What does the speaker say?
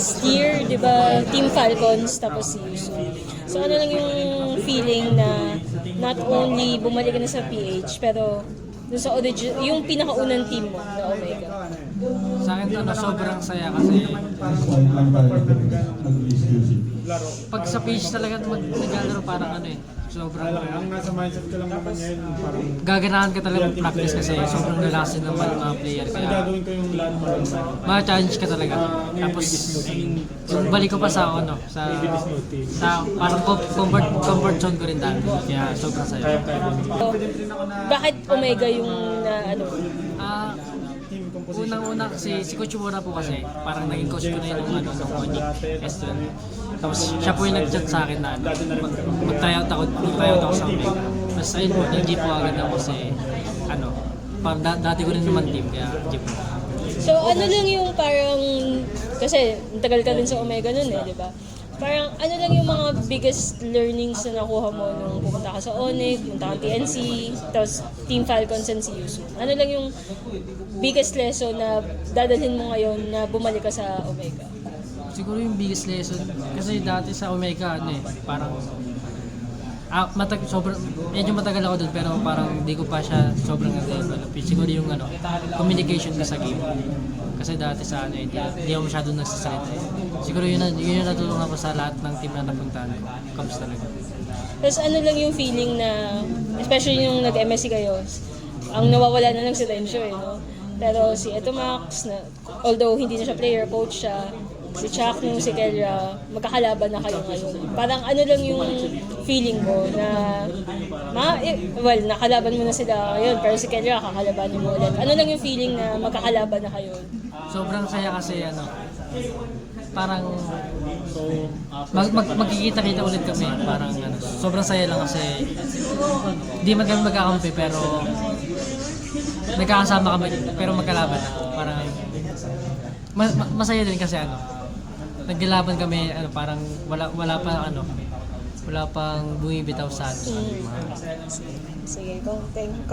last year, di ba, Team Falcons, tapos si Yusu. So ano lang yung feeling na not only bumalik ka na sa PH, pero dun sa yung pinakaunang team mo na Omega. Sa akin ano, sobrang saya kasi pag sa page talaga naglalaro parang ano eh, sobrang Ang nasa mindset ko lang naman ngayon, parang gaganahan ka talaga mag-practice kasi sobrang lalasin ng mga player kaya gagawin ko yung lahat mo lang sa ma-challenge ka talaga. Tapos yung balik ko pa sa ano, sa parang comfort zone ko rin dati. Kaya sobrang saya. So, bakit Omega yung na ano? Ah, unang-una si Coach Mura po kasi parang naging coach ko na yun nung Onyx S12. Tapos siya po yung nag-chat sa akin na mag-tryout ako sa Omega. Tapos ayun po, nag-jeep po agad ako kasi ano, parang dati ko rin naman team kaya jeep po. So ano lang yung parang, kasi tagal ka din sa Omega nun eh, di ba? Parang ano lang yung mga biggest learnings na nakuha mo nung pumunta ka sa Onyx, pumunta ka TNC, tapos Team Falcons and si Yusu. Ano lang yung biggest lesson na dadalhin mo ngayon na bumalik ka sa Omega? Siguro yung biggest lesson kasi dati sa Omega ano eh, parang medyo matagal ako doon pero parang hindi ko pa siya sobrang nag-develop. Siguro yung ano, communication ko sa game. Kasi dati sa ano, hindi ako masyadong nagsasalita eh. Siguro yun yung natulungan ko sa lahat ng team na napuntahan ko. Cubs talaga. Tapos ano lang yung feeling na, especially yung nag-MSC kayo, ang nawawala na lang si Renzo eh, no? Pero si Eto Max, na, although hindi na siya player, coach siya, si Chuck nung si Kelra, magkakalaban na kayo ngayon. Parang ano lang yung feeling mo na, nakalaban mo na sila ngayon, pero si Kelra kakalabanin mo ulit. Ano lang yung feeling na magkakalaban na kayo? Sobrang saya kasi ano, parang magkikita-kita ulit kami. Parang ano, sobrang saya lang kasi hindi man kami magkakampi pero nagkakasama kami pero magkalaban na. Parang masaya din kasi ano, naglalaban kami ano, parang wala pang bumibitaw sa atin. Sige, thank you.